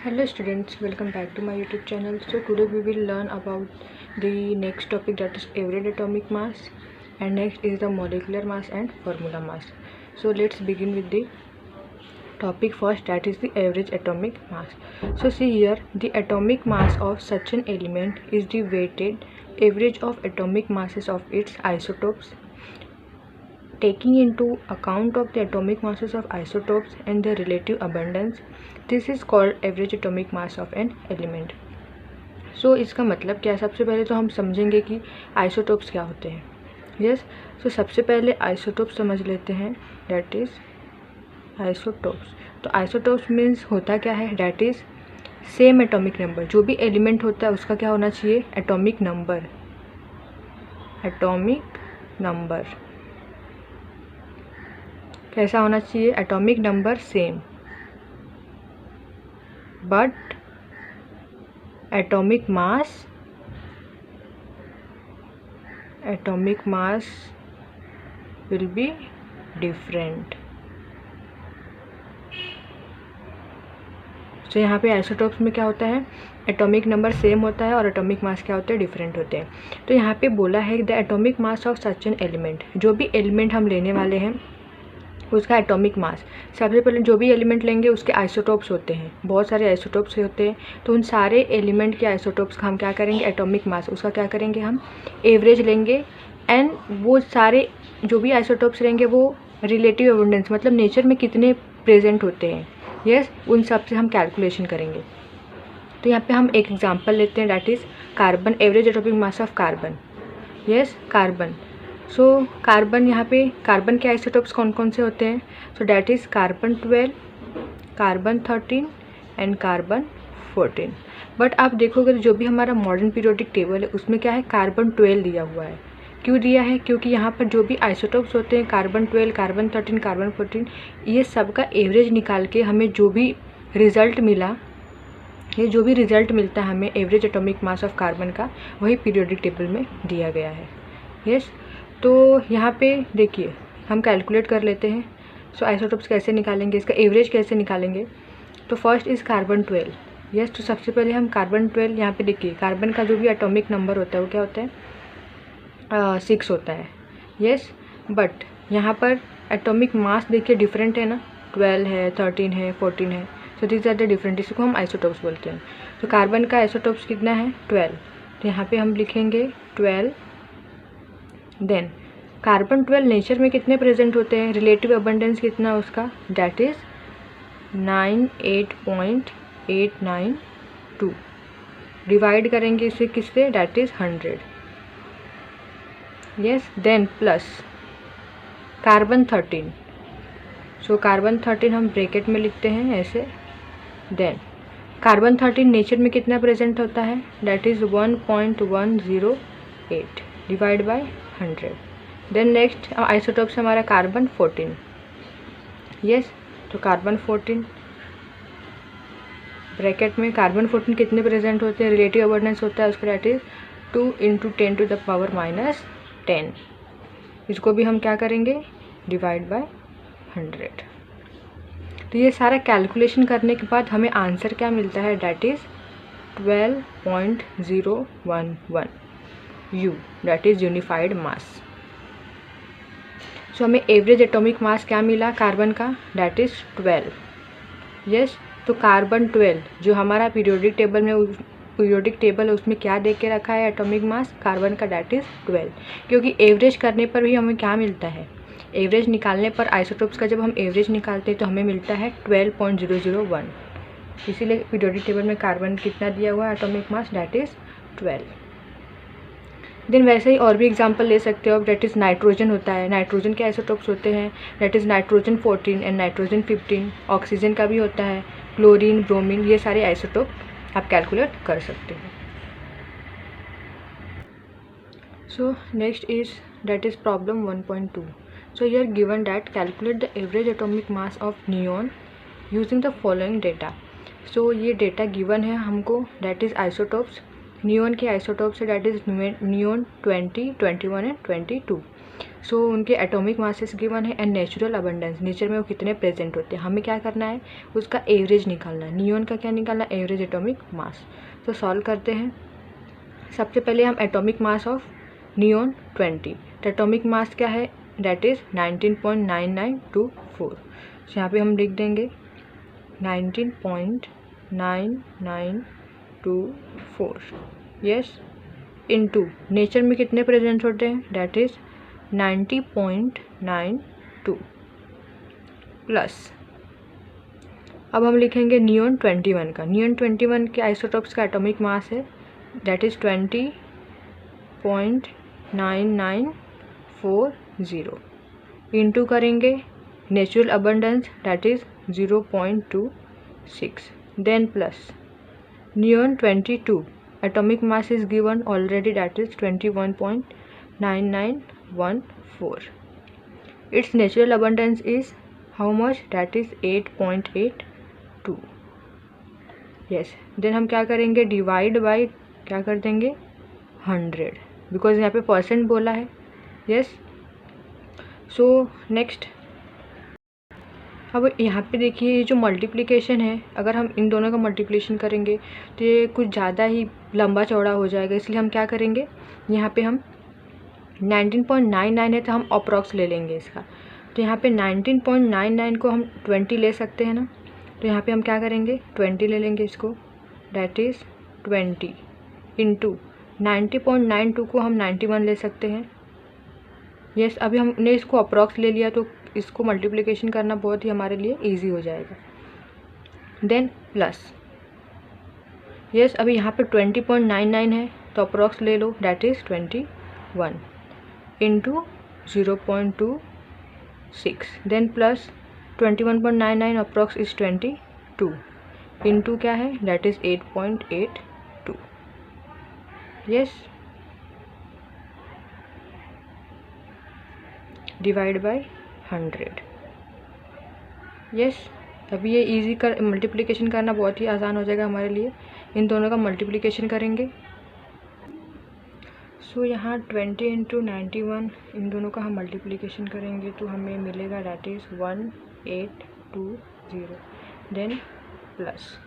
Hello students, welcome back to my YouTube channel. So today we will learn about the next topic, that is average atomic mass, and next is the molecular mass and formula mass. So let's begin with the topic first, that is the average atomic mass. So see here, the atomic mass of such an element is the weighted average of atomic masses of its isotopes, taking into account of the atomic masses of isotopes and their relative abundance. This is called average atomic mass of an element. So इसका मतलब क्या है? सबसे पहले तो हम समझेंगे कि आइसोटोप्स क्या होते हैं. यस, तो सबसे पहले आइसोटोप्स समझ लेते हैं, डैट इज़ आइसोटोप्स. तो आइसोटोप्स मीन्स होता क्या है? That is same atomic number. जो भी एलिमेंट होता है उसका क्या होना चाहिए? Atomic number. एटॉमिक नंबर कैसा होना चाहिए? Atomic number same, but atomic mass will be different. तो यहाँ पे आइसोटोप्स में क्या होता है? एटॉमिक नंबर सेम होता है और एटॉमिक मास क्या होते हैं? डिफरेंट होते हैं. तो यहाँ पे बोला है the atomic mass of such an element. जो भी एलिमेंट हम लेने वाले हैं उसका एटॉमिक मास, सबसे पहले जो भी एलिमेंट लेंगे उसके आइसोटोप्स होते हैं, बहुत सारे आइसोटोप्स होते हैं. तो उन सारे एलिमेंट के आइसोटोप्स का हम क्या करेंगे? एटॉमिक मास, उसका क्या करेंगे? हम एवरेज लेंगे. एंड वो सारे जो भी आइसोटोप्स रहेंगे वो रिलेटिव अबंडेंस, मतलब नेचर में कितने प्रेजेंट होते हैं, यस, उन सब से हम कैलकुलेशन करेंगे. तो यहाँ पे हम एक एग्जांपल लेते हैं, that is carbon. Average atomic mass of carbon. Yes, carbon. So carbon, यहाँ पे कार्बन के आइसोटोप्स कौन कौन से होते हैं? So that is carbon 12, carbon 13 and carbon 14. But आप देखोगे तो जो भी हमारा मॉडर्न पीरियोडिक टेबल है उसमें क्या है? कार्बन 12 दिया हुआ है. क्यों दिया है? क्योंकि यहाँ पर जो भी आइसोटोप्स होते हैं, कार्बन 12, कार्बन 13, कार्बन 14, ये सब का एवरेज निकाल के हमें जो भी रिज़ल्ट मिला, ये जो भी रिज़ल्ट मिलता है हमें average atomic mass of carbon का, वही पीरियोडिक टेबल में दिया गया है. यस, तो यहाँ पे देखिए हम कैलकुलेट कर लेते हैं. सो आइसोटोप्स कैसे निकालेंगे, इसका एवरेज कैसे निकालेंगे? तो फर्स्ट इज़ कार्बन 12. यस, तो सबसे पहले हम कार्बन 12, यहाँ पे देखिए कार्बन का जो भी एटॉमिक नंबर होता है वो क्या होता है? 6 होता है. यस, बट यहाँ पर एटॉमिक मास देखिए डिफरेंट है ना, 12 है, 13 है, 14 है. So this are the different, इसको हम आइसोटोप्स बोलते हैं. तो कार्बन का आइसोटोप्स कितना है? 12. तो यहाँ पे हम लिखेंगे 12. देन कार्बन 12 नेचर में कितने प्रेजेंट होते हैं? रिलेटिव अबंडेंस कितना है उसका? That is 98.892. डिवाइड करेंगे इसे किससे? That is 100. Yes, then plus carbon 13. So carbon 13 हम ब्रैकेट में लिखते हैं ऐसे. देन कार्बन 13 नेचर में कितना प्रेजेंट होता है? That is 1.108 divide by 100. Then next isotopes हमारा कार्बन 14. यस, तो कार्बन 14 ब्रैकेट में कार्बन 14 कितने प्रेजेंट होते हैं? रिलेटिव अबंडेंस होता है उसका, डैट इज़ 2 × 10⁻⁻10. इसको भी हम क्या करेंगे? Divide by 100. तो ये सारा कैलकुलेशन करने के बाद हमें आंसर क्या मिलता है? That is 12.011 U, that is unified mass. So हमें एवरेज एटॉमिक मास क्या मिला कार्बन का? That is 12. यस, तो कार्बन 12 जो हमारा पीरियोडिक टेबल है उसमें क्या दे के रखा है एटॉमिक मास कार्बन का? That is 12. क्योंकि एवरेज करने पर भी हमें क्या मिलता है? एवरेज निकालने पर आइसोटोप्स का जब हम एवरेज निकालते हैं तो हमें मिलता है 12.001. इसीलिए पीरियोडिक टेबल में कार्बन कितना दिया हुआ है atomic mass? That is 12. Then वैसे ही और भी एग्जांपल ले सकते हो. डैट इज़ नाइट्रोजन होता है. नाइट्रोजन के आइसोटोप्स होते हैं, that is nitrogen 14 and nitrogen 15. Oxygen का भी होता है, क्लोरीन, ब्रोमीन, ये सारे आइसोटोप आप कैलकुलेट कर सकते हो. So next is that is problem 1.2. So here given that calculate the average atomic mass of neon using the following data. So ये डेटा गिवन है हमको, डैट इज़ आइसोटोप्स. नियॉन के आइसोटोप्स है, that is neon 20, 21 and 22. So उनके atomic masses given है and natural abundance, nature में वो कितने प्रेजेंट होते हैं। हमें क्या करना है, उसका एवरेज निकालना है। नियॉन का क्या निकालना है, एवरेज एटॉमिक मास। तो सॉल्व करते हैं। सबसे पहले हम एटॉमिक मास ऑफ नियॉन 20, तो एटॉमिक मास क्या है, दैट इज़ 19.9924। यहाँ पे हम लिख देंगे 19.9924, यस, इनटू नेचर में कितने प्रेजेंट होते हैं, दैट इज़ 90.92 प्लस, अब हम लिखेंगे नियॉन 21 का। नियॉन 21 के आइसोटॉप्स का एटॉमिक मास है दैट इज़ 20.9940, इनटू करेंगे natural abundance that is 0.26, then plus neon 22 atomic mass is given already, that is 21.9914. its natural abundance is how much, that is 8.82, yes, then हम क्या करेंगे, divide by क्या कर देंगे 100, because यहाँ पे परसेंट बोला है, यस। सो नेक्स्ट, अब यहाँ पे देखिए ये जो मल्टीप्लिकेशन है, अगर हम इन दोनों का मल्टीप्लिकेशन करेंगे तो ये कुछ ज़्यादा ही लंबा चौड़ा हो जाएगा, इसलिए हम क्या करेंगे, यहाँ पे हम 19.99 है तो हम अप्रॉक्स ले लेंगे इसका। तो यहाँ पे 19.99 को हम 20 ले सकते हैं ना, तो यहाँ पे हम क्या करेंगे 20 ले लेंगे इसको, डैट इज़ 20 इंटू 90.92 को हम 91 ले सकते हैं, यस। अभी हमने इसको अप्रॉक्स ले लिया तो इसको मल्टीप्लिकेशन करना बहुत ही हमारे लिए इजी हो जाएगा। देन प्लस, यस, अभी यहाँ पे 20.99 है तो अप्रॉक्स ले लो, that is 21 into 0.26, then plus 21.99 approx is 22 into क्या है, that is 8.82, yes, divide by 100, yes. अभी ये इजी कर मल्टीप्लिकेशन करना बहुत ही आसान हो जाएगा हमारे लिए। इन दोनों का मल्टीप्लिकेशन करेंगे, सो यहाँ 20 इंटू 91 इन दोनों का हम मल्टीप्लिकेशन करेंगे तो हमें मिलेगा दैट इज़ 1820, देन प्लस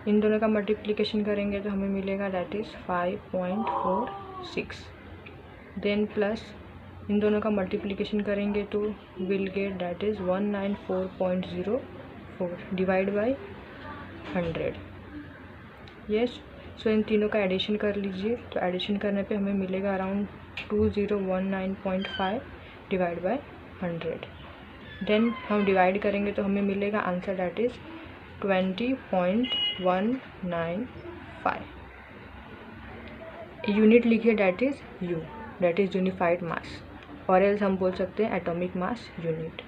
इन दोनों का मल्टीप्लिकेशन करेंगे तो हमें मिलेगा दैट इज़ 5.46, देन प्लस इन दोनों का मल्टीप्लिकेशन करेंगे तो will get that is 194.04 divide by 100, yes. So इन तीनों का एडिशन कर लीजिए, तो एडिशन करने पे हमें मिलेगा अराउंड 2019.5 डिवाइड बाई 100, देन हम डिवाइड करेंगे तो हमें मिलेगा आंसर दैट इज़ 20.195। यूनिट लिखिए that is U, that is unified mass, और एल्स हम बोल सकते हैं एटॉमिक मास यूनिट।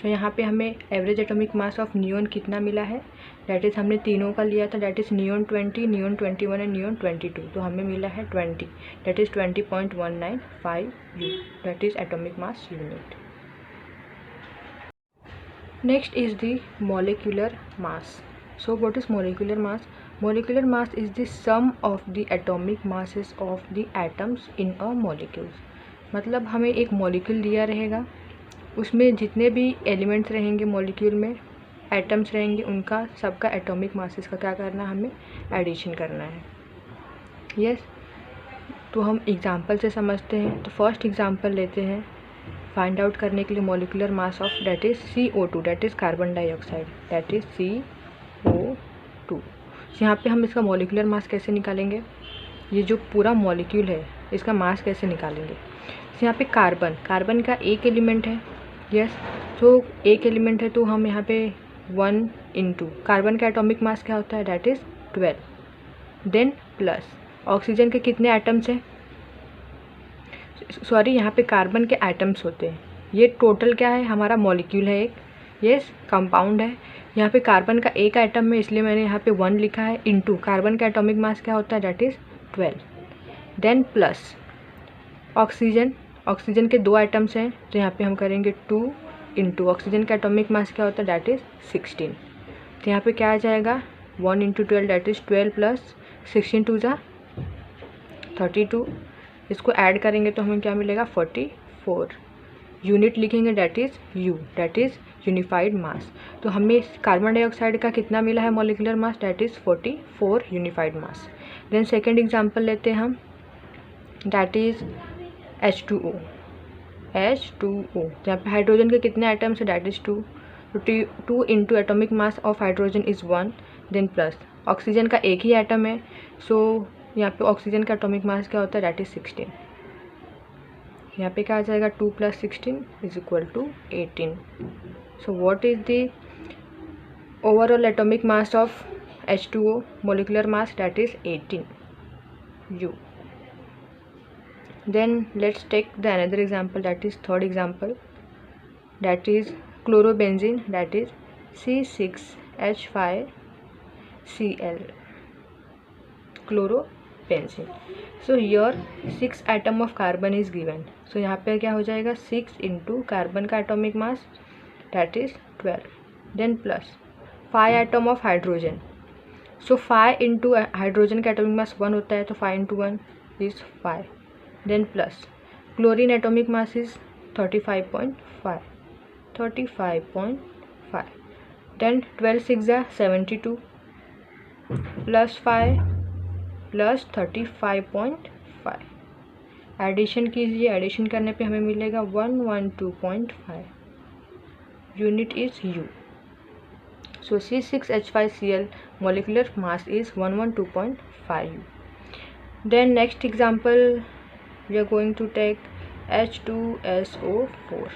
तो यहाँ पे हमें average atomic mass of neon कितना मिला है, दैट इज़ हमने तीनों का लिया था, that is neon 20, neon 21 and neon 22, तो हमें मिला है 20, that is 20.195 you, that is atomic mass unit. Next is the molecular mass. So what is molecular mass? Molecular mass is the sum of the atomic masses of the atoms in a molecule। मतलब हमें एक molecule दिया रहेगा, उसमें जितने भी elements रहेंगे molecule में, एटम्स रहेंगे, उनका सबका एटॉमिक मासेस का क्या करना है, हमें एडिशन करना है, यस। तो हम एग्जांपल से समझते हैं। तो फर्स्ट एग्जांपल लेते हैं फाइंड आउट करने के लिए molecular mass of that is CO2, that is carbon dioxide, that is CO2। यहाँ पे हम इसका मॉलिक्यूलर मास कैसे निकालेंगे, ये जो पूरा मॉलिक्यूल है इसका मास कैसे निकालेंगे। यहाँ पे कार्बन का एक एलिमेंट है, यस। तो एक एलिमेंट है तो हम यहाँ पे 1 इंटू कार्बन का एटॉमिक मास क्या होता है, that is 12, then plus oxygen के कितने एटम्स हैं, सॉरी यहाँ पे कार्बन के एटम्स होते हैं, ये टोटल क्या है हमारा मॉलिक्यूल है एक, यस, कंपाउंड है। यहाँ पे कार्बन का एक एटम है इसलिए मैंने यहाँ पे 1 लिखा है, इंटू कार्बन का एटॉमिक मास क्या होता है, that is 12, then plus oxygen के 2 एटम्स हैं तो यहाँ पे हम करेंगे 2 इंटू ऑक्सीजन का एटॉमिक मास क्या होता है, दैट इज़ 16। तो यहाँ पे क्या आ जाएगा 1 इंटू 12 दैट इज़ 12 प्लस 16 2 = 32, इसको ऐड करेंगे तो हमें क्या मिलेगा 45। 4 यूनिट लिखेंगे, that is U, that is unified mass. तो हमें कार्बन डाइऑक्साइड का कितना मिला है molecular mass, that is 44 unified mass. Then second example लेते हैं हम, डैट इज़ H2O। जहाँ पे हाइड्रोजन के कितने आइटम्स है, डैट इज़ 2। तो 2 into atomic mass of hydrogen is 1, then plus oxygen का एक ही आइटम है, सो यहाँ पे ऑक्सीजन का एटोमिक मास क्या होता है, डैट इज़ 16। यहाँ पे क्या आ जाएगा, 2 + 16 is equal to 18। So what is the overall atomic mass of H2O molecular mass, that is 18 U। Then let's take the another example, that is third example, that is chlorobenzene, that is C6H5Cl, chlorobenzene। So here 6 atom of carbon is given, so यहाँ पे क्या हो जाएगा, 6 into carbon का atomic mass, that is 12, then plus 5 atom of hydrogen, so 5 into hydrogen का atomic मास 1 होता है, तो 5 into 1 is 5, then plus chlorine atomic mass is 35.5, then 12 6 are 72 plus 5 plus 35.5, addition कीजिए, एडिशन करने पे हमें मिलेगा 112.5, unit is U. So C6H5Cl molecular mass is 112.5 U। Then next example we are going to take H2SO4,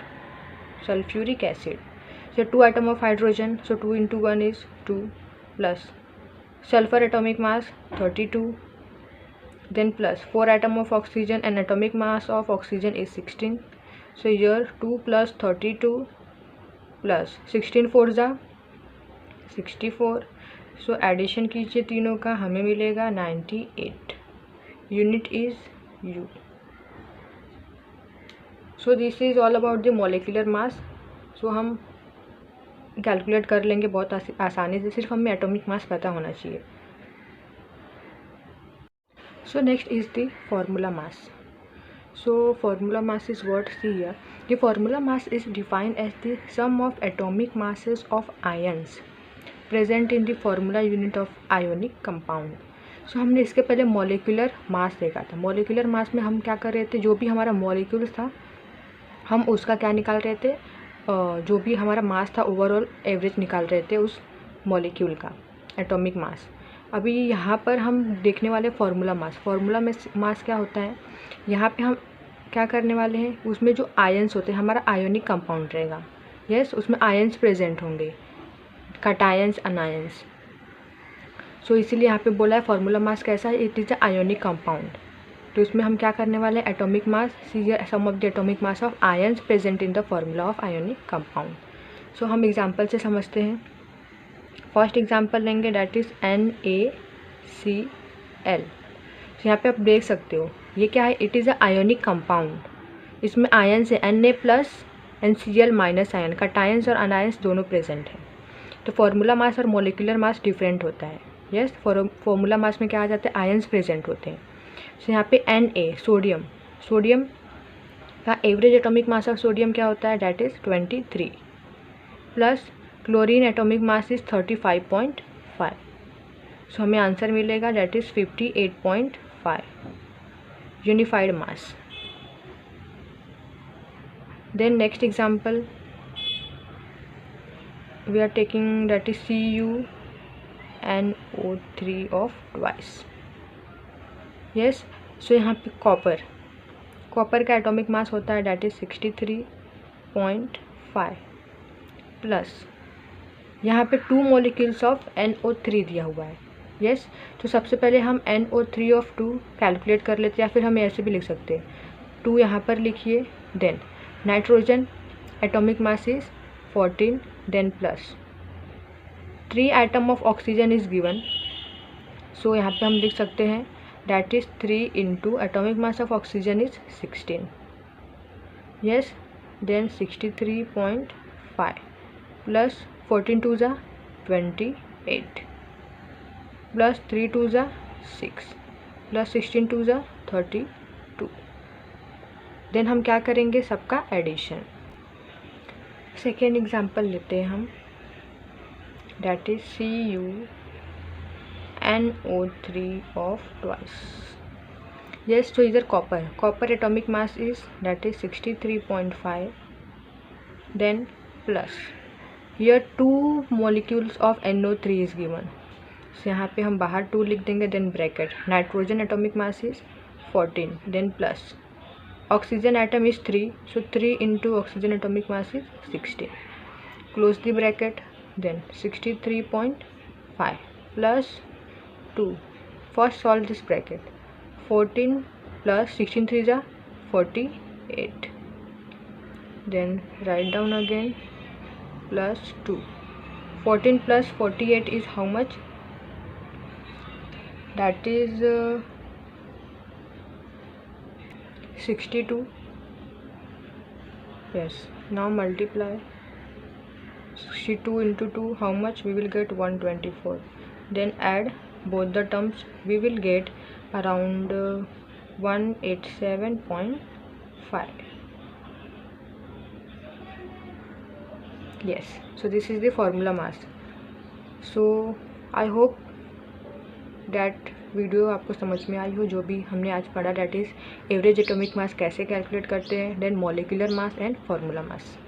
sulfuric acid। So 2 atom of hydrogen, so 2 into 1 is 2, plus sulfur atomic mass 32, then plus 4 atom of oxygen and atomic mass of oxygen is 16, so here 2 plus 32 plus 16 4 जा 64, so addition कीजिए तीनों का, हमें मिलेगा 98, unit is U. So this is all about the molecular mass. सो हम calculate कर लेंगे बहुत आसानी से, सिर्फ हमें एटॉमिक मास पता होना चाहिए। So next is the formula mass. So formula mass is what, see here the formula mass is defined as the sum of atomic masses of ions present in the formula unit of ionic compound. So हमने इसके पहले molecular mass देखा था। Molecular mass में हम क्या कर रहे थे, जो भी हमारा मॉलिक्यूल था हम उसका क्या निकाल रहे थे, जो भी हमारा मास था ओवरऑल एवरेज निकाल रहे थे उस मॉलिक्यूल का, एटॉमिक मास। अभी यहाँ पर हम देखने वाले फार्मूला मास। फार्मूला में मास क्या होता है, यहाँ पे हम क्या करने वाले हैं, उसमें जो आयंस होते हैं, हमारा आयोनिक कंपाउंड रहेगा। यस, उसमें आयंस प्रेजेंट होंगे, कटायंस अनायंस। सो इसीलिए यहाँ पे बोला है फार्मूला मास कैसा है, it is a ionic compound. तो इसमें हम क्या करने वाले हैं, atomic mass, sum of the atomic mass of ions present in the formula of ionic compound. So हम एग्जांपल से समझते हैं। फर्स्ट एग्जांपल लेंगे, डैट इज़ NaCl। तो यहाँ पे आप देख सकते हो ये क्या है, it is a ionic compound. इसमें आयंस है Na plus and Cl minus ion, cations और अनायंस दोनों प्रेजेंट हैं। तो फार्मूला मास और मोलिकुलर मास डिफरेंट होता है। यस, फार्मूला मास में क्या आ जाता है, आयंस प्रेजेंट होते हैं। तो यहाँ पे Na सोडियम, सोडियम का average atomic mass of sodium क्या होता है, that is 23, plus chlorine atomic mass is 35.5। So हमें आंसर मिलेगा that is 58.5 unified mass. Then next example we are taking, that is CuNO3 of twice। yes, so यहाँ पे copper का atomic मास होता है डैट इज़ 63.5, प्लस यहाँ पे 2 molecules of NO3 दिया हुआ है। yes, तो सबसे पहले हम NO3 of 2 कैलकुलेट कर लेते हैं, या फिर हम ऐसे भी लिख सकते हैं, 2 यहाँ पर लिखिए। Then nitrogen atomic mass is 14, then plus 3 atom of oxygen is given। so यहाँ पे हम लिख सकते हैं that is 3 into atomic mass of oxygen is 16। yes, then 63.5 plus 14 2 जा 28 plus 3 2 जा 6 plus 16 2 जा 32। देन हम क्या करेंगे, सबका एडिशन। सेकेंड एग्जांपल लेते हैं हम, that is CuNO3 of twice. Yes, so either copper atomic mass is that is 63.5, then plus here 2 molecules of NO3 is given, so यहाँ पे हम बाहर 2 लिख देंगे, then bracket nitrogen atomic mass is 14, then plus oxygen atom is 3, so 3 into oxygen atomic mass is 16, close the bracket, then 63.5 plus 2, first solve this bracket, 14 plus 16 3 are 48, then write down again plus 2, 14 plus 48 is how much, that is 62. Yes, now multiply 62 into 2, how much, we will get 124, then add both the terms, we will get around 187.5. Yes, so this is the formula mass. So I hope that video आपको समझ में आई हो, जो भी हमने आज पढ़ा, that is average atomic mass कैसे कैलकुलेट करते हैं, then molecular mass and formula mass.